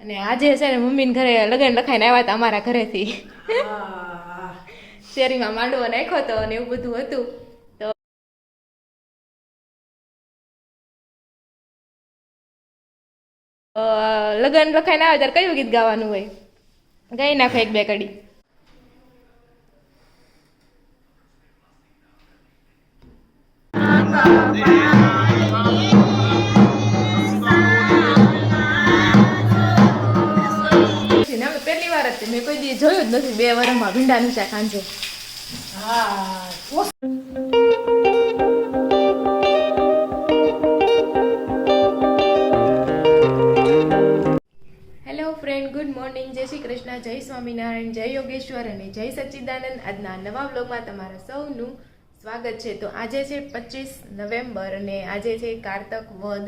અને આજે છે ને મમ્મીને ઘરે લગન લખાઈને આવ્યા હતા અમારા ઘરેથી. શેરીમાં માંડવો નાખ્યો હતો અને એવું બધું હતું. તો લગન લખાઈને આવે ત્યારે કયું ગીત ગાવાનું હોય? ગાઈ નાખો એક બે કડી. પહેલી વાર જ મેં કોઈ દી જોયું જ નથી 2 વર્ષમાં ભીંડાનું શાક સાંજે. હેલો ફ્રેન્ડ, ગુડ મોર્નિંગ, જય શ્રી કૃષ્ણ, જય સ્વામિનારાયણ, જય યોગેશ્વર અને જય સચ્ચિદાનંદ. આજના નવા વ્લોગમાં તમારા સૌનું સ્વાગત છે. તો આજે છે 25 નવેમ્બર અને આજે છે કારતક વદ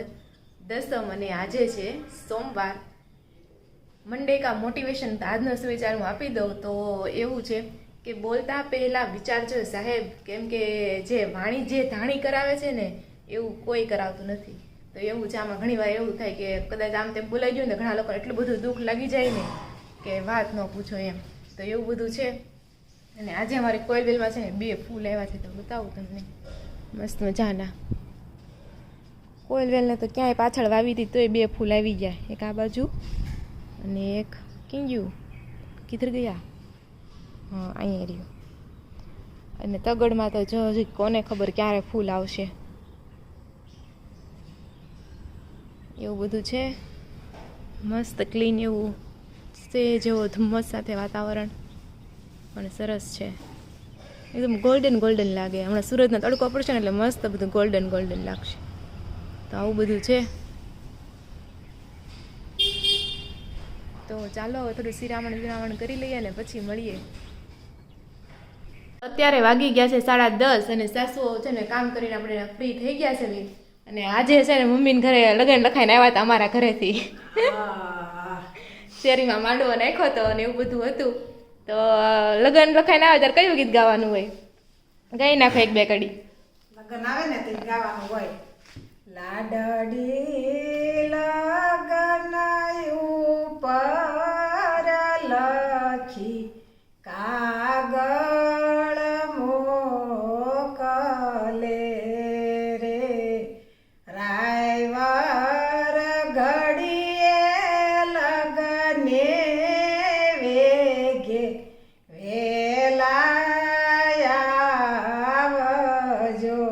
દસમ અને આજે છે સોમવાર. મંડે કા મોટિવેશન આજનો સુવિચાર હું આપી દઉં તો એવું છે કે બોલતા પહેલાં વિચારજો સાહેબ, કેમ કે જે વાણી જે ધાણી કરાવે છે ને એવું કોઈ કરાવતું નથી. તો એવું છે, આમાં ઘણીવાર એવું થાય કે કદાચ આમ તેમ બોલાઈ ગયું ને ઘણા લોકોને એટલું બધું દુઃખ લાગી જાય ને કે વાત ન પૂછો એમ. તો એવું બધું છે. અને આજે અમારી કોયલવેલમાં છે ને 2 ફૂલ આવ્યા છે, તો બતાવું તમને. મસ્ત મજાના કોયલવેલને તો ક્યાંય પાછળ વાવી હતી તોય 2 ફૂલ આવી ગયા. એક આ બાજુ અને એક કિંગ્યું કિધર ગયા, હા અહીંયા રહ્યું. અને તગડમાં તો જો હજી કોને ખબર ક્યારે ફૂલ આવશે. એવું બધું છે, મસ્ત ક્લીન એવું છે, જેવો ધુમ્મસ સાથે વાતાવરણ પણ સરસ છે. એકદમ ગોલ્ડન ગોલ્ડન લાગે. હમણાં સુરતનો તડકો પડશે ને એટલે મસ્ત બધું ગોલ્ડન ગોલ્ડન લાગશે. તો આવું બધું છે. તો ચાલો હવે થોડું શિરામણ કરી લઈએ ને પછી મળીએ. અત્યારે વાગી ગયા છે 10:30 અને સાસુઓ છે ને કામ કરીને આપણે ફ્રી થઈ ગયા છે ને. અને આજે છે ને મમ્મીને ઘરે લગન લખાઈને આવ્યા હતા અમારા ઘરેથી. શેરીમાં માંડવો નાખ્યો હતો અને એવું બધું હતું. તો લગન લખાઈને આવે ત્યારે કયું ગીત ગાવાનું હોય? ગાઈ નાખો એક બે કડી. લગન આવે ને તે ગાવાનું હોય. લાડડી લગન ઉપર લખી કાગળ મોકલે રે, રાયવાર ઘડીએ લગને વેગે વેલા આવજો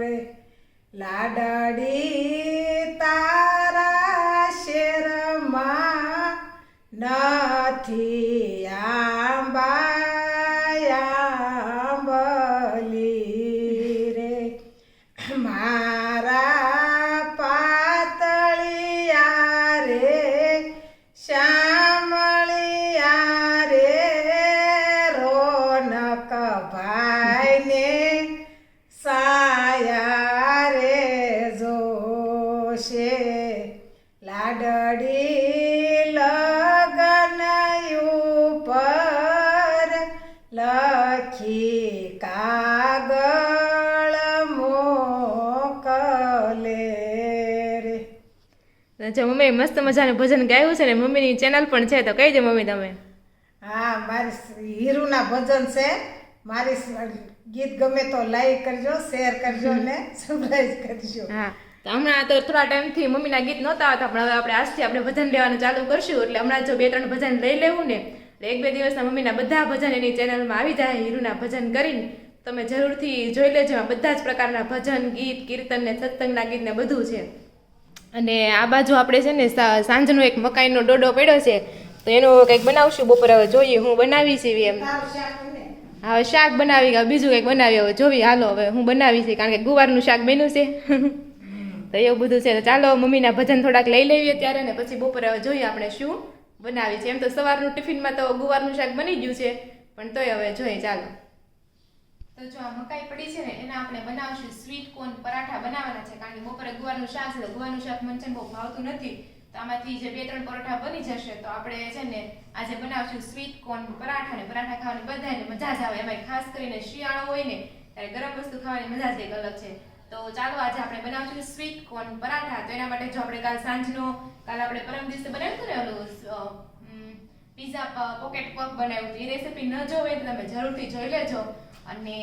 રે. લાડડી તારા શેરમાં નથી આંબાલી રે, મારા પાતળિયા રે શ્યામળિયા રે, રોનક ભાઈને સાયા રે જોશે. લાડડી લગન ઉપર લખી કાગળ મોકલે રે. અચ્છા, મમ્મી મસ્ત મજાનું ભજન ગાયું છે ને મમ્મીની ચેનલ પણ છે, તો કહી દે મમ્મી તમે. હા, મારી હીરુના ભજન છે. મારી ગીત ગમે તો લાઈક કરજો, શેર કરજો ને સબસ્ક્રાઇબ કરજો. હા, તો હમણાં તો થોડા ટાઈમથી મમ્મીના ગીત નહોતા આવતા, પણ હવે આપણે આજથી આપણે ભજન લેવાનું ચાલુ કરશું. એટલે હમણાં જો 2-3 ભજન લઈ લેવું ને એટલે 1-2 દિવસના મમ્મીના બધા ભજન એની ચેનલમાં આવી જાય. હીરુના ભજન કરીને તમે જરૂરથી જોઈ લેજો. બધા જ પ્રકારના ભજન, ગીત, કીર્તન ને સત્સંગના ગીત ને બધું છે. અને આ બાજુ આપણે છે ને સાંજનો એક મકાઈનો ડોડો પડ્યો છે, તો એનું કંઈક બનાવશું બપોરે. હવે જોઈએ હું બનાવી છે એમ. હવે શાક બનાવી ગયા, બીજું કંઈક બનાવી હવે જોઈએ. હાલો હવે હું બનાવી છે, કારણ કે ગુવારનું શાક બન્યું છે. તો એવું બધું છે. તો ચાલો મમ્મીના ભજન થોડાક લઈ લેવીએ ત્યારે ને પછી બપોરે હવે જોઈએ આપણે શું બનાવી છે. એમ તો સવારનું ટિફિનમાં તો ગુવારનું શાક બની ગયું છે, પણ તોય હવે જોઈએ. ચાલો, તો જો આ મકાઈ પડી છે ને એના આપણે બનાવશું સ્વીટ કોર્ન પરાઠા બનાવવાના છે. કારણ કે બપોરે ગુવારનું શાક છે, તો ગુવારનું શાક મને છે બહુ ભાવતું નથી. તો આમાંથી જે 2-3 પરોઠા બની જશે તો આપણે છે ને આજે બનાવશું સ્વીટ કોર્ન પરાઠા. ને પરાઠા ખાવાની બધાને મજા જ આવે. એમાં ખાસ કરીને શિયાળો હોય ને ત્યારે ગરમ વસ્તુ ખાવાની મજા જ એક અલગ છે. તો ચાલો આજે આપણે બનાવશું સ્વીટ કોર્ન પરાઠા. તો એના માટે જો આપણે કાલે આપણે પરમ દિવસે બનાવ્યું હતું ને ઓલું પીઝા પોકેટ પફ બનાવ્યું હતું. એ રેસીપી ન જોવે તો તમે જરૂરથી જોઈ લેજો. અને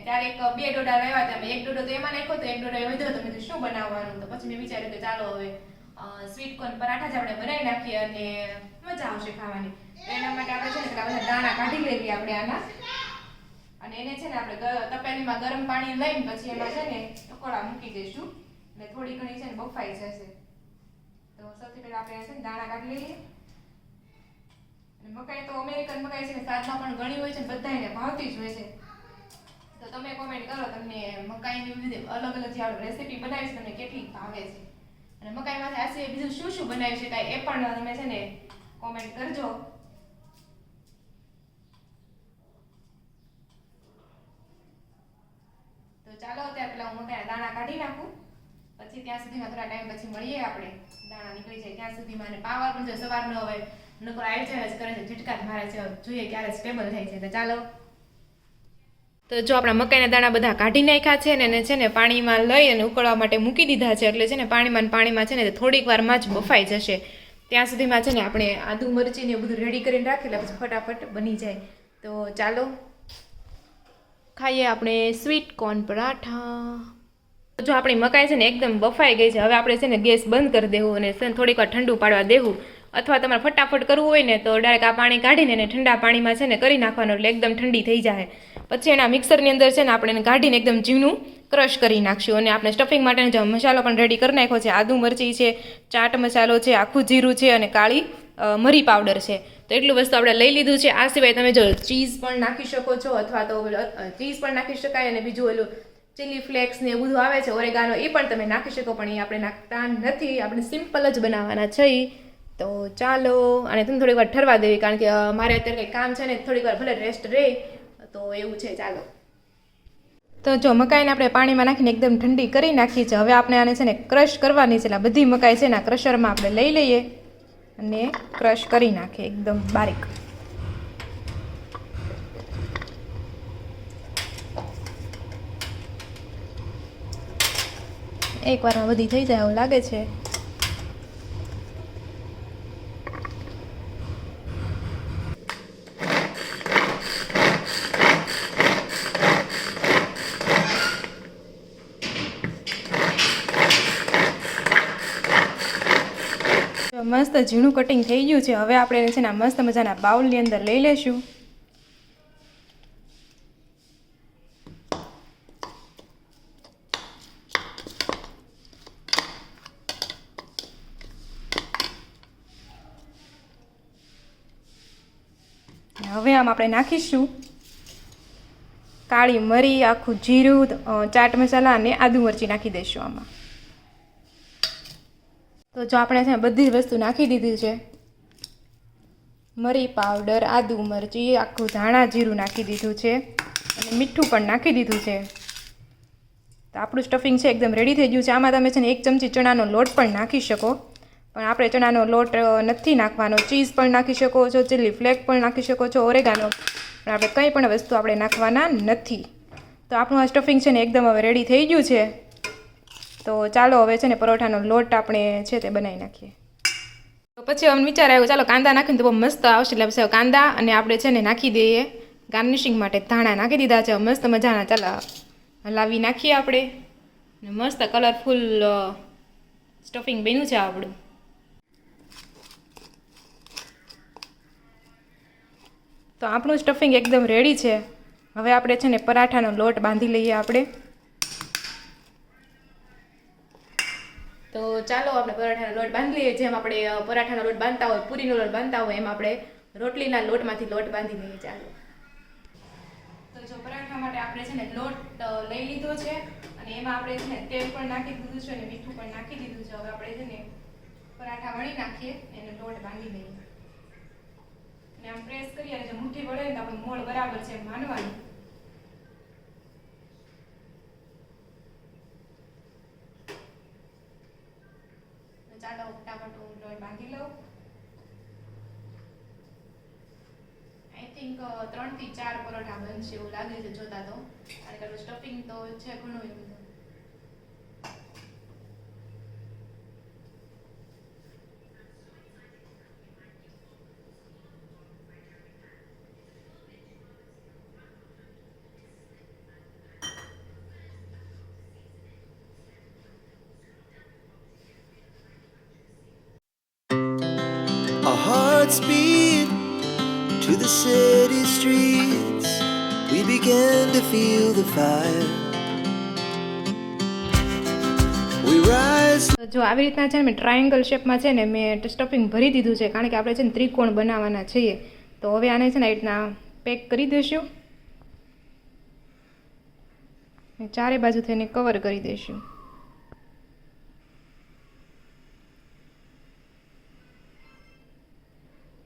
ત્યારે એક 2 ડોડા લાવ્યા હતા. મેં 1 ડોડો તો એમાં નાખ્યો તો 1 ડોડો એ વધ્યો તો મેં કીધું શું બનાવવાનું, તો પછી મેં વિચાર્યું કે ચાલો હવે સ્વીટ કોર્ન પરાઠા જ આપણે બનાવી નાખીએ અને મજા આવશે ખાવાની. તો એના માટે આપણે છે ને પેલા બધા દાણા કાઢી લેવી આપણે આના, અને એને છે ને આપણે તપેલીમાં ગરમ પાણી લઈને પછી એમાં છે ને પકોડા મૂકી દઈશું એટલે થોડી ઘણી છે ને બફાઈ જશે. તો સૌથી પહેલા આપણે છે ને દાણા કાઢી લઈએ. અને મકાઈ તો અમેરિકન મકાઈ છે ને સ્વાદમાં પણ ઘણી હોય છે ને બધાને ભાવતી જ હોય છે. તો તમે કોમેન્ટ કરો તમને મકાઈની બધી અલગ અલગ જે આપણે રેસીપી બનાવી છે તમને કેટલી ભાવે છે, અને મકાઈમાંથી આ સિવાય બીજું શું શું બનાવી શકાય એ પણ તમે છે ને કોમેન્ટ કરજો. તો ચાલો અત્યારે પેલા હું મકાઈના દાણા કાઢી નાખું, પછી ત્યાં સુધીમાં થોડા ટાઈમ પછી મળીએ આપણે. દાણા નીકળી જાય ત્યાં સુધીમાં. અને પાવર પણ જો સવાર ન હોય નકર આવી જાય જ કરે છે, ઝટકા જ મારે છે, જોઈએ ક્યારે સ્ટેબલ થાય છે. તો ચાલો. તો જો આપણા મકાઈના દાણા બધા કાઢી નાખ્યા છે ને એને છે ને પાણીમાં લઈ અને ઉકળવા માટે મૂકી દીધા છે. એટલે છે ને પાણીમાં છે ને થોડીક વારમાં જ બફાઈ જશે. ત્યાં સુધીમાં છે ને આપણે આદુ મરચી ને એવું બધું રેડી કરીને રાખેલા પછી ફટાફટ બની જાય. તો ચાલો ખાઈએ આપણે સ્વીટ કોર્ન પરાઠા. જો આપણી મકાઈ છે ને એકદમ બફાઈ ગઈ છે. હવે આપણે છે ને ગેસ બંધ કરી દેવું અને છે ને થોડીક વાર ઠંડુ પાડવા દેવું. અથવા તમારે ફટાફટ કરવું હોય ને તો ડાયરેક્ટ આ પાણી કાઢીને એને ઠંડા પાણીમાં છે ને કરી નાખવાનું એટલે એકદમ ઠંડી થઈ જાય. પછી એના મિક્સરની અંદર છે ને આપણે એને કાઢીને એકદમ ઝીણું ક્રશ કરી નાખશું. અને આપણે સ્ટફિંગ માટેનો જો મસાલો પણ રેડી કરી નાખ્યો છે. આદુ મરચી છે, ચાટ મસાલો છે, આખું જીરું છે અને કાળી મરી પાવડર છે. તો એટલું વસ્તુ આપણે લઈ લીધું છે. આ સિવાય તમે જો ચીઝ પણ નાખી શકો છો, અથવા તો ચીઝ પણ નાખી શકાય, અને બીજું ઓલું ચીલી ફ્લેક્સ ને એવું બધું આવે છે ઓરેગાનો, એ પણ તમે નાખી શકો, પણ એ આપણે નાખતા નથી. આપણે સિમ્પલ જ બનાવવાના છે. તો ચાલો અને તમે થોડીક વાર ઠરવા દેવી, કારણ કે મારે અત્યારે કંઈ કામ છે ને થોડીક વાર ભલે રેસ્ટ રહે, તો એવું છે. ચાલો. તો જો મકાઈને આપણે પાણીમાં નાખીને એકદમ ઠંડી કરી નાખી છે. હવે આપણે આને છે ને ક્રશ કરવાની છે. એટલે બધી મકાઈ છે ને ક્રશરમાં આપણે લઈ લઈએ અને ક્રશ કરી નાખીએ એકદમ બારીક. એકવારમાં બધી થઈ જાય એવું લાગે છે. મસ્ત ઝીણું કટિંગ થઈ ગયું છે. હવે આપણે છે ને મસ્ત મજાના બાઉલની અંદર લઈ લેશું. હવે આમ આપણે નાખીશું કાળી મરી, આખું જીરું, ચાટ મસાલા અને આદુ મરચી નાખી દઈશું આમાં. તો જો આપણે છે બધી જ વસ્તુ નાખી દીધી છે. મરી પાવડર, આદુ મરચી, આખું ધાણા જીરું નાખી દીધું છે અને મીઠું પણ નાખી દીધું છે. તો આપણું સ્ટફિંગ છે એકદમ રેડી થઈ ગયું છે. આમાં તમે છે ને 1 ચમચી ચણાનો લોટ પણ નાખી શકો, પણ આપણે ચણાનો લોટ નથી નાખવાનો. ચીઝ પણ નાખી શકો છો, ચીલી ફ્લેક પણ નાખી શકો છો, ઓરેગાનો, પણ આપણે કંઈ પણ વસ્તુ આપણે નાખવાના નથી. તો આપણું આ સ્ટફિંગ છે ને એકદમ હવે રેડી થઈ ગયું છે. તો ચાલો હવે છે ને પરોઠાનો લોટ આપણે છે તે બનાવી નાખીએ. તો પછી અમને વિચાર આવ્યો ચાલો કાંદા નાખીને તો બહુ મસ્ત આવશે. એટલે પછી કાંદા અને આપણે છે ને નાખી દઈએ ગાર્નિશિંગ માટે ધાણા નાખી દીધા છે મસ્ત મજાના. ચાલો હલાવી નાખીએ આપણે. મસ્ત કલરફુલ સ્ટફિંગ બન્યું છે આપણું. તો આપણું સ્ટફિંગ એકદમ રેડી છે. હવે આપણે છે ને પરાઠાનો લોટ બાંધી લઈએ આપણે. તો ચાલો આપણે પરાઠાનો લોટ બાંધી લઈએ. જેમ આપણે પરાઠાનો લોટ બાંધતા હોય, પૂરીનો લોટ બાંધતા હોય, એમ આપણે રોટલીના લોટમાંથી લોટ બાંધી લઈએ. ચાલો. તો જો પરાઠા માટે આપણે છે ને લોટ લઈ લીધો છે અને એમાં આપણે છે ને તેલ પણ નાખી દીધું છે અને મીઠું પણ નાખી દીધું છે. હવે આપણે છે ને પરાઠા વણી નાખીએ, એને લોટ બાંધી લઈએ અને આમ પ્રેસ કરીએ અને જો મુઠ્ઠી વળે તો આપણે મોળ બરાબર છે માનવાનું. ચાલો ફટાફટ હું લોટ બાંધી લઉં. આઈ થિંક 3 થી 4 પરોઠા બનશે એવું લાગે છે જોતા તો, કારણ કે સ્ટફિંગ તો છે ઘણું એવું. Godspeed to the city streets. We began to feel the fire. We rise. તો જો આવી રીતના છે ને મેં ટ્રાયેંગલ શેપમાં છે ને મેં સ્ટફિંગ ભરી દીધું છે, કારણ કે આપણે છે ને ત્રિકોણ બનાવવાના છીએ. તો હવે આને છે ને આવી રીતના પેક કરી દઈશું ને ચારે બાજુથી એને કવર કરી દઈશું.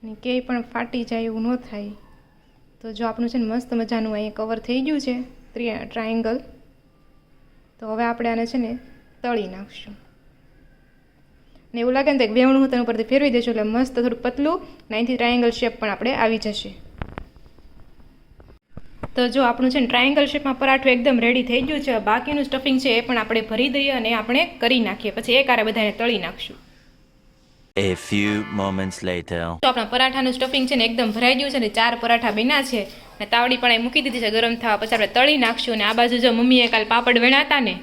ને ક્યાંય પણ ફાટી જાય એવું ન થાય. તો જો આપણું છે ને મસ્ત મજાનું અહીંયા કવર થઈ ગયું છે ટ્રાયેંગલ. તો હવે આપણે આને છે ને તળી નાખશું. ને એવું લાગે ને તો વેવણું હું તેના ઉપરથી ફેરવી દઈશું એટલે મસ્ત થોડું પતલું નાઈનથી ટ્રાયેંગલ શેપ પણ આપણે આવી જશે. તો જો આપણું છે ને ટ્રાયેંગલ શેપમાં પરાઠું એકદમ રેડી થઈ ગયું છે. બાકીનું સ્ટફિંગ છે એ પણ આપણે ભરી દઈએ અને આપણે કરી નાખીએ, પછી એકારે બધાને તળી નાખશું. A few moments later. તો આપણા પરાઠાનું સ્ટફિંગ છે ને એકદમ ભરાઈ ગયું છે ને 4 પરાઠા બન્યા છે ને તાવડી પણ અહીં મૂકી દીધી છે ગરમ થવા. પછી આપણે તળી નાખશું. અને આ બાજુ જો મમ્મીએ કાલ પાપડ વણ્યા હતા ને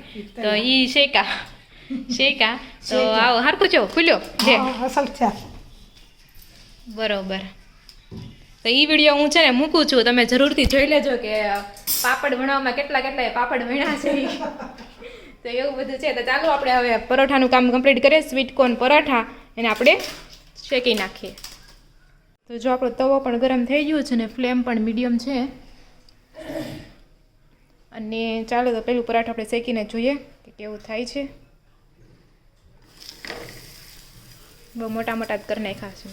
તો એ શેકા તો આવો હરખું છો ખુલ્યો છે અસલ છે. બરોબર. તો એ વિડીયો હું છે ને મૂકું છું, તમે જરૂરથી જોઈ લેજો કે પાપડ વણાવવામાં કેટલા પાપડ વણ્યા છે ઈ. તો એવું બધું છે. તો ચાલો આપણે હવે પરોઠાનું કામ કમ્પ્લીટ કરીએ. સ્વીટ કોર્ન પરોઠા એને આપણે શેકી નાખીએ. તો જો આપણો તવો પણ ગરમ થઈ ગયો છે ને ફ્લેમ પણ મીડિયમ છે. અને ચાલો તો પેલું પરાઠું આપણે શેકીને જોઈએ કે કેવું થાય છે. બહુ મોટા મોટા જ કરી નાખ્યા છે.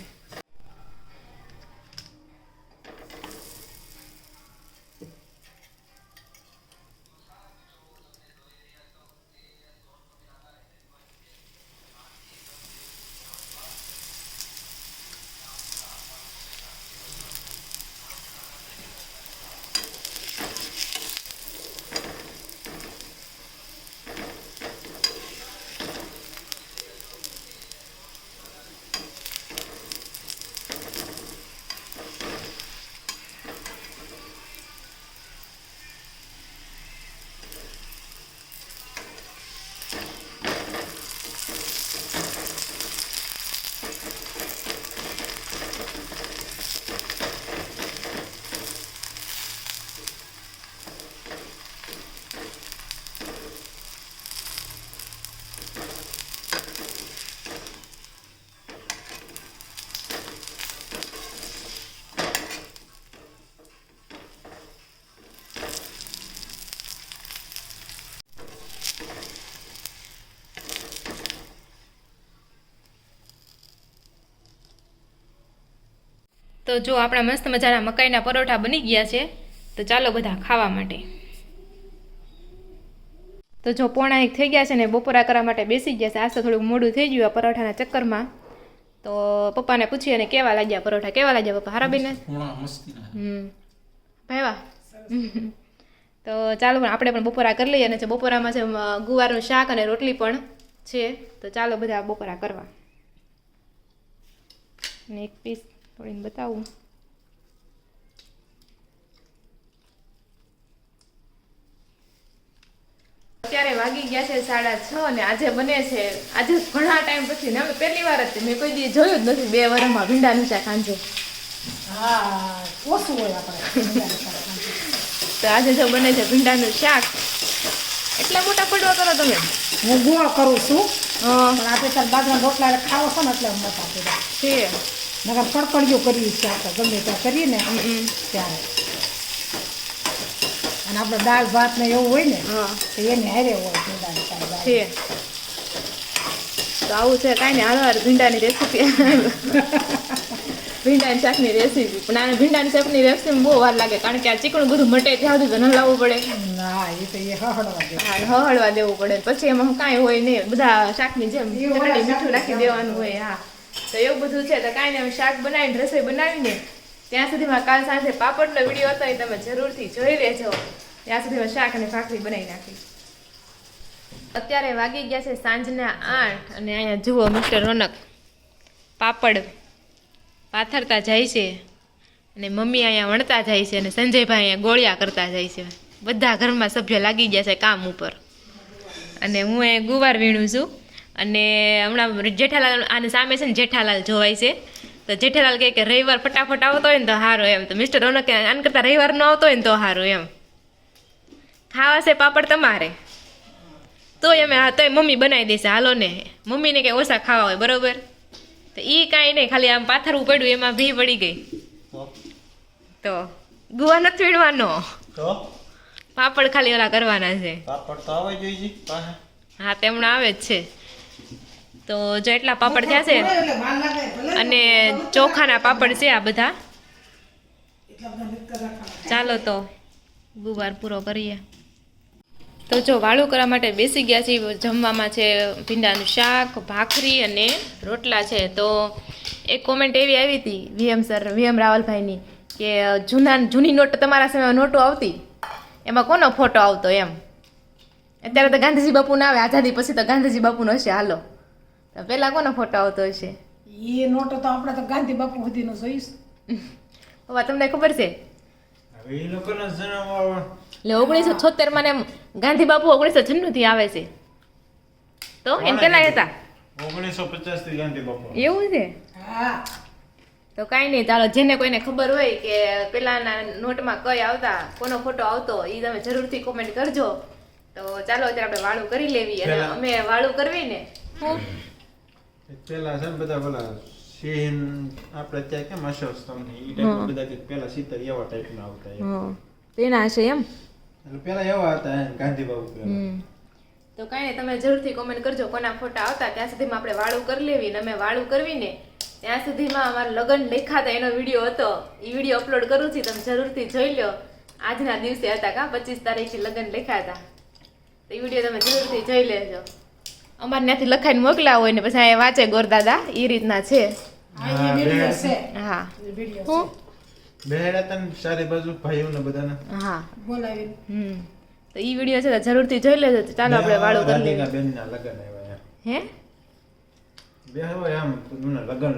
તો જો આપણા મસ્ત મજાના મકાઈના પરોઠા બની ગયા છે. તો ચાલો બધા ખાવા માટે. તો જો 1:45 થઈ ગયા છે ને બપોરા કરવા માટે બેસી ગયા છે. આજ તો થોડુંક મોડું થઈ ગયું આ પરોઠાના ચક્કરમાં. તો પપ્પાને પૂછીએ અને કેવા લાગ્યા પરોઠા, કેવા લાગ્યા પપ્પા? હારા બેન? ભાઈવા. તો ચાલો આપણે પણ બપોરા કરી લઈએ. અને બપોરામાં છે ગુવારનું શાક અને રોટલી પણ છે. તો ચાલો બધા બપોરા કરવા. અને એક પીસ થોડીને બતાવું. અત્યારે વાગી ગયા છે 6:30 અને આજે બને છે આજે ઘણા ટાઈમ પછી ને અમે પહેલી વાર જ મેં કોઈ દી જોયું જ નથી 2 વર્ષમાં ભીંડાનું શાક સાંજે. હા ઓછું હોય આપણે. તો આજે જો બને છે ભીંડાનું શાક. એટલા મોટા પડવા કરો તમે? હું ગુવા કરું છું હા પણ આપણે તાર બાજરા રોટલા ખાવો છો ને એટલે મોટા પડ્યા છે. નકર કડકડીઓ કરીએ છીએ આપણે ગમે ત્યાં કરીએ ને ત્યારે. અને આપણે દાળ ભાત ને એવું હોય ને હા તો એની હારે હોય ભીંડાની શાક છે. તો આવું છે કાંઈ ને હાલો ભીંડાની રેસીપી ભીંડાની શાકની રેસીપી. પણ આને ભીંડાની શાકની રેસીપી બહુ વાર લાગે, કારણ કે આ ચીકણું બધું મટે ત્યાં સુધી તો હલાવવું પડે. ના એ તો એ હળવા દે. હા હળવા દેવું પડે. પછી એમાં કાંઈ હોય નહીં, બધા શાકની જેમ ચટણી મીઠું નાખી દેવાનું હોય. હા તો એવું બધું છે. તો કાંઈ નહીં, શાક બનાવીને રસોઈ બનાવીને ત્યાં સુધીમાં કાલ સાંજે પાપડનો વિડીયો હતો એ તમે જરૂરથી જોઈ લેજો. ત્યાં સુધીમાં શાક અને ભાખરી બનાવી નાખી. અત્યારે વાગી ગયા છે સાંજના 8 અને અહીંયા જુઓ મિસ્ટર રોનક પાપડ પાથરતા જાય છે અને મમ્મી અહીંયા વણતા જાય છે અને સંજયભાઈ અહીંયા ગોળિયા કરતા જાય છે. બધા ઘરમાં સભ્યો લાગી ગયા છે કામ ઉપર. અને હું અહીંયા ગુવાર વીણું છું. અને હમણાં જેઠાલાલ આને સામે છે ને જેઠાલાલ જોવાય છે. તો જેઠાલાલ કહે કે રવિવાર ફટાફટ આવતો હોય ને તો સારું એમ. તો મિસ્ટર રોનક કહે આન કરતાં રવિવાર ન આવતો હોય ને તો સારું એમ. ખાવા છે પાપડ તમારે તોય અમે તોય મમ્મી બનાવી દેશે હાલો ને. મમ્મીને કંઈ ઓછા ખાવા હોય બરોબર. તો એ કાંઈ નહીં, ખાલી આમ પાથરવું પડ્યું એમાં ભી પડી ગઈ. તો ગુવા નથી વીણવાનો, તો પાપડ ખાલી ઓલા કરવાના છે. પાપડ તો આવે જોઈએ પાસે. હા તેમણે આવે જ છે. તો જો એટલા પાપડ થયા છે એટલે વાર લાગે ભલે અને ચોખાના પાપડ છે આ બધા. એટલા બધા મિક્સ રાખવાના. ચાલો તો ગુવાર પૂરો કરીએ. તો જો વાળું કરવા માટે બેસી ગયા છીએ. જમવામાં છે ભીંડાનું શાક, ભાખરી અને રોટલા છે. તો એક કોમેન્ટ એવી આવી હતી વીએમ રાવલભાઈની કે જૂની નોટ તમારા સમયમાં નોટો આવતી એમાં કોનો ફોટો આવતો એમ. અત્યારે તો ગાંધીજી બાપુ ના આવે, આઝાદી પછી તો ગાંધીજી બાપુનો હશે હાલો. તો પહેલા કોનો ફોટો આવતો હશે? એ નોટો તો આપણે તો ગાંધી બાપુ સુધીનો જોઈશ. હવે તમને ખબર છે હવે એ લોકોનો જન્મ આવે. એટલે 1976 માં ને ગાંધી બાપુ 1996 થી આવે છે. તો એમ પેલા હતા 1950 થી ગાંધી બાપુ. એવું છે. હા તો કાંઈ નહીં, ચાલો જેને કોઈને ખબર હોય કે પેલાના નોટમાં કઈ આવતા, કોનો ફોટો આવતો એ તમે જરૂરથી કોમેન્ટ કરજો. તો ચાલો અત્યારે આપણે વાળું કરી લેવી. અને પહેલા- અમે વાળું કરવી ને હું પેલા છે ને બધા પેલા સીન આપણે ત્યાં કેમ અશોક સ્તંભ ને એ ટાઈપ બધા કે પેલા સીતર એવા ટાઈપ ના આવતા એમ. તેના હશે એમ. એટલે પેલા એવા હતા એમ ગાંધી બાપુ પેલા. તો કાંઈ નહીં, તમે જરૂરથી કોમેન્ટ કરજો કોના ફોટા આવતા. ત્યાં સુધીમાં આપણે વાળું કરી લેવી. અને અમે વાળું કરવીને ત્યાં સુધીમાં અમારા લગ્ન લેખાતા એનો વિડીયો હતો. એ વિડીયો અપલોડ કરું છું, તમે જરૂરથી જોઈ લો. આજના દિવસે હતા કા 25 તારીખે લગ્ન લેખાતા. તો એ વિડીયો તમે જરૂરથી જોઈ લેજો. અમારે ત્યાંથી લખાઈને મોકલ્યા હોય ને પછી અહીંયા વાંચે ગોરદાદા એ રીતના છે. આ એ વિડીયો છે. હા એ વિડીયો હું બેહેડા તને ચારે બાજુ ભાઈઓ ને બધાને હા બોલાવી. તો એ વિડીયો છે તો જરૂરથી જોઈ લેજો. તો ચાલો આપણે વાળું કરી લઈએ. રાધિકા બેનના લગ્ન આવ્યા એમ. હે બે હોય આમ એમના લગ્ન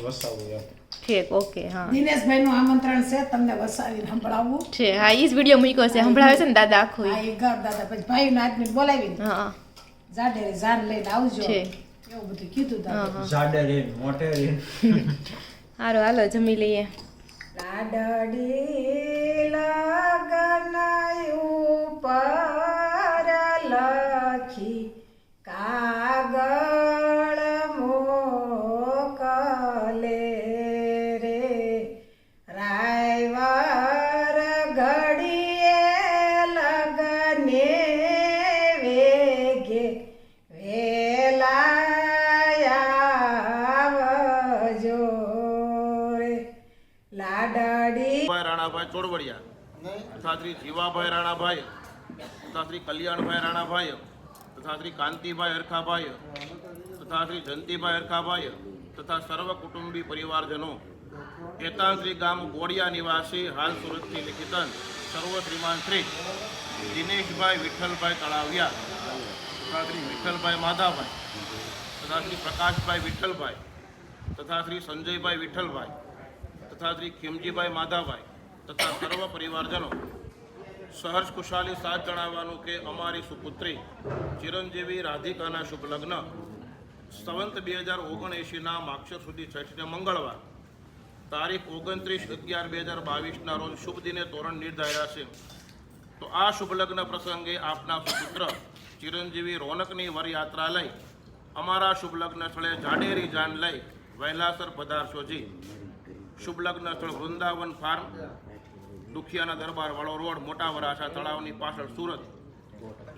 વસાવું એમ. ઠીક, ઓકે. હા દિનેશભાઈ નું આમંત્રણ છે તમને વસાવીને સંભળાવવું. છે. હા ઈ જ વિડીયો મૂક્યો છે, સંભળાવે છે ને દાદા આખું હા ઈ. એ ગાર દાદા પછી ભાઈ ના આદમી બોલાવીને હા જાડેરી જાન લઈને આવજો છે. એવું બધું કીધું દાદા. જાડે રેન મોટે રેન. સારું હાલો જમી લઈએ. લાડડી લગન ઉપર લખી કાગળ મોકલે રે રાયવાર ઘડીએ લગને વેગે વેલા આવજો રે લાડડી ભાઈ રાણાભાઈ ચોડવડિયા તથા શ્રી જીવાભાઈ રાણાભાઈ તથા શ્રી કલ્યાણભાઈ રાણાભાઈ તથા શ્રી કાંતિભાઈ હરખાભાઈ તથા શ્રી જયંતિભાઈ હરખાભાઈ તથા સર્વ કુટુંબી પરિવારજનો કેતાંત્રી ગામ ગોડિયા નિવાસી હાલ સુરતથી લિખિતન સર્વ શ્રીમાન શ્રી દિનેશભાઈ વિઠ્ઠલભાઈ તળાવિયા તથા શ્રી વિઠ્ઠલભાઈ માધાભાઈ તથા શ્રી પ્રકાશભાઈ વિઠ્ઠલભાઈ તથા શ્રી સંજયભાઈ વિઠ્ઠલભાઈ તથા શ્રી ખીમજીભાઈ માધાભાઈ તથા સર્વ પરિવારજનો સહર્ષ ખુશાલી સાથ જણાવવાનું કે અમારી સુપુત્રી ચિરંજીવી રાધિકાના શુભ લગ્ન સંવંત 2079ના માક્ષર સુધી છઠને મંગળવાર તારીખ 29/11/2022ના રોજ શુભ દિને તોરણ નિર્ધાર્યા છે. તો આ શુભ લગ્ન પ્રસંગે આપના સુપુત્ર ચિરંજીવી રોનકની વરયાત્રા લઈ અમારા શુભ લગ્ન સ્થળે જાડેરી જાન લઈ વહેલાસર પધારશોજી. શુભ લગ્ન સ્થળ વૃંદાવન ફાર્મ, દુખિયાના દરબાર વાળો રોડ, મોટા વરાછા તળાવની પાછળ સુરત.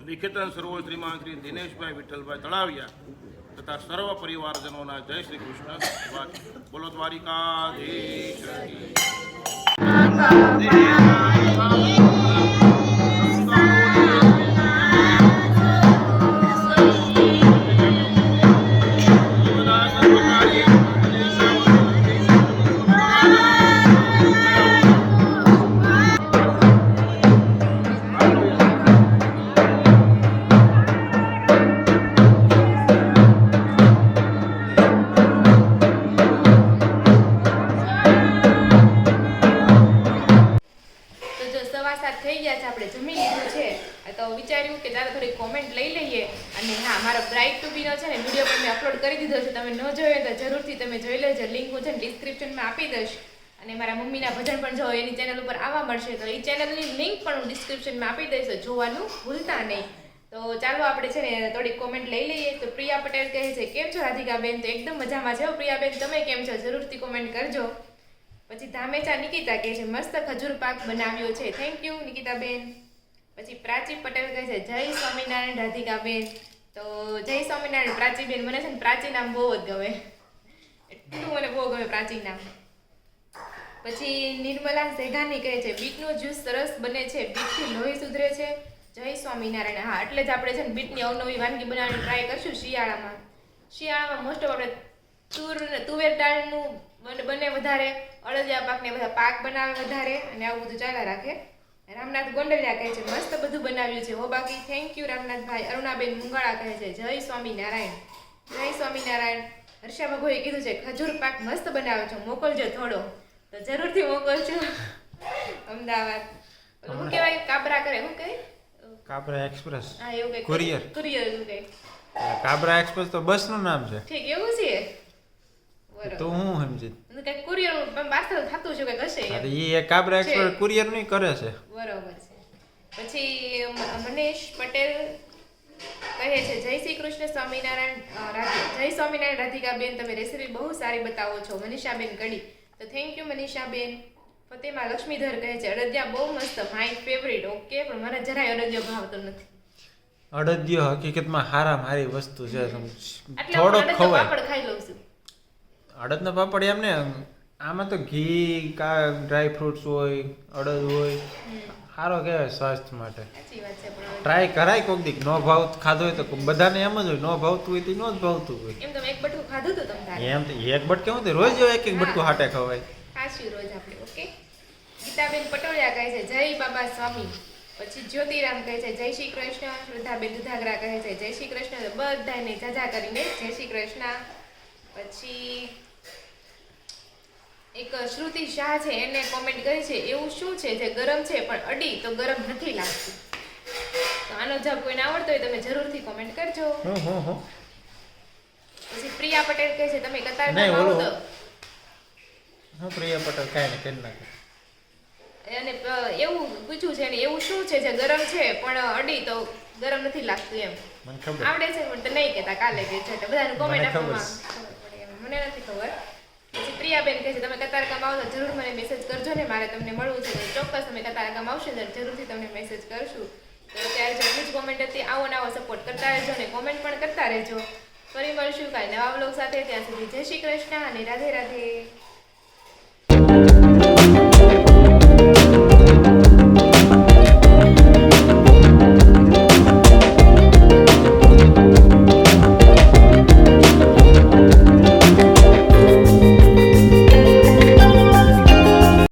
લિખિતન સર્વ શ્રીમાન શ્રી દિનેશભાઈ વિઠ્ઠલભાઈ તળાવિયા તથા સર્વ પરિવારજનોના જય શ્રી કૃષ્ણ. બોલો દ્વારિકાધીશ કી. તો જો 7:15 થઈ ગયા છે, આપણે જમી લીધું છે. તો વિચાર્યું કે ચાલો થોડી કોમેન્ટ લઈ લઈએ અને અને હા મારો બ્રાઇટ ટુ બીનો છે ને વિડીયો પણ મેં અપલોડ કરી દીધો છે, તમે ન જોયો તો જરૂરથી તમે જોઈ લેજો, લિંક હું છે ને ડિસ્ક્રિપ્શનમાં આપી દઈશ. અને મારા મમ્મીના ભજન પણ જો એની ચેનલ ઉપર આવવા મળશે તો એ ચેનલની લિંક પણ હું ડિસ્ક્રિપ્શનમાં આપી દઈશ, તો જોવાનું ભૂલતા નહીં. તો ચાલો આપણે છે ને થોડીક કોમેન્ટ લઈ લઈએ. તો પ્રિયા પટેલ કહે છે કેમ છો રાધિકાબેન? તો એકદમ મજામાં છે પ્રિયાબેન, તમે કેમ છો જરૂરથી કોમેન્ટ કરજો. પછી ધામેચા નિકિતા કહે છે મસ્ત ખજૂર પાક બનાવ્યો છે, થેન્ક યુ નિકિતાબેન. પછી પ્રાચી પટેલ કહે છે જય સ્વામિનારાયણ રાધિકાબેન. તો જય સ્વામિનારાયણ પ્રાચીબેન, મને છે ને પ્રાચી નામ બહુ જ ગમે, એટલું મને બહુ ગમે પ્રાચી નામ. પછી નિર્મલા સેઘાની કહે છે બીટનું જ્યુસ સરસ બને છે, બીટથી લોહી સુધરે છે, જય સ્વામિનારાયણ. હા એટલે જ આપણે છે ને બીટની અવનવી વાનગી બનાવવાની ટ્રાય કરશું શિયાળામાં. શિયાળામાં મોસ્ટ ઓફ આપણે તુવેર દાળનું બને વધારે, અળદિયા પાકને બધા પાક બનાવે વધારે, અને આવું બધું ચાલ્યા રાખે. રામનાથ ગોંડલિયા કહે છે મસ્ત બધું બનાવ્યું છે હો બાકી, થેન્ક યુ રામનાથભાઈ. અરુણાબેન મુંગાળા કહે છે જય સ્વામિનારાયણ, જય સ્વામિનારાયણ. હર્ષા ભગોએ કીધું છે ખજૂર પાક મસ્ત બનાવ્યો છો, મોકલજો થોડો. તો જરૂરથી મોકલજો. અમદાવાદ શું કહેવાય કાબરા કરે, શું કહે કાબરા એક્સપ્રેસ, હા એવું કઈ કુરિયર. કુરિયર એવું કઈ કાબરા એક્સપ્રેસ તો બસ નું નામ છે. ઠીક એવું છે તો બરોબર. હું સમજી. કઈ કુરિયર પાર્સલ થતું છે કઈ હશે એમ. એ કાબરા એક્સપ્રેસ કુરિયર નહીં કરે છે. બરોબર છે. પછી મનીષ પટેલ કહે છે જય શ્રી કૃષ્ણ સ્વામિનારાયણ જય સ્વામિનારાયણ રાધિકાબેન, તમે રેસીપી બહુ સારી બતાવો છો. મનીષાબેન કડી, તો થેન્ક યુ મનીષાબેન. ફતેમા લક્ષ્મીધર કહે છે અડદિયા બહુ મસ્ત, માય ફેવરિટ. ઓકે, પણ મને જરાય અડદિયો ભાવતો નથી. અડદિયો હકીકતમાં હારી વસ્તુ છે, એટલે થોડોક અડદનો ખવાય. પાપડ ખાઈ લઉં છું. અડદનો પાપડ એમ ને, આમાં તો ઘી ડ્રાય ફ્રૂટ્સ હોય, અડદ હોય, સારો કહેવાય સ્વાસ્થ્ય માટે. સાચી વાત છે, પણ ટ્રાય કરાય કોક દી. નો ભાવ ખાધો હોય તો બધાને એમ જ હોય, નો ભાવતું હોય તો નો જ ભાવતું હોય. એમ તમે એક બટકું ખાધું હતું તમ તારે? એમ તો એક બટકે હું રોજ એક બટકું હાટે ખવાય. ખાશું રોજ આપણે. ઓકે. ગીતાબેન પટોળિયા કહે છે જય બાબા સ્વામી. પછી જ્યોતિરામ કહે છે જય શ્રી કૃષ્ણ. શ્રદ્ધાબેન દુધાગરા કહે છે જય શ્રી કૃષ્ણ. બધાને જાજા કરીને જય શ્રી કૃષ્ણ. પછી એક શ્રુતિ શાહ છે, એને કોમેન્ટ કરી છે એવું શું છે જે ગરમ છે પણ અડી તો ગરમ નથી લાગતું? તો આનો જવાબ કોઈને આવડતો હોય તમે જરૂરથી કોમેન્ટ કરજો. પછી પ્રિયા પટેલ કહે છે તમે કતારમાં નહીં, આવો ઓલું. તો હું પ્રિયા પટેલ કાંઈ ને કરી નાખે. અને એવું પૂછ્યું છે ને એવું શું છે જે ગરમ છે પણ અડી તો ગરમ નથી લાગતું એમ. મને ખબર. આવડે છે પણ તો નહીં કહેતા, કાલે કે છે એટલે બધાને કોમેન્ટ મને ખબર આપવામાં ખબર પડે એમ. મને નથી ખબર. પછી પ્રિયાબેન કહે છે તમે કતારગામ આવો તો જરૂર મને મેસેજ કરજો ને, મારે તમને મળવું છે. તો ચોક્કસ અમે કતારગામ આવશે ને જરૂરથી તમને મેસેજ કરશું. તો અત્યારે જેટલી જ કોમેન્ટ હતી આવો ને આવો સપોર્ટ કરતા રહેજો ને કોમેન્ટ પણ કરતા રહેજો. ફરી મળશું કાંઈ નવા વ્લોગ સાથે, ત્યાં સુધી જય શ્રી કૃષ્ણ અને રાધે રાધે.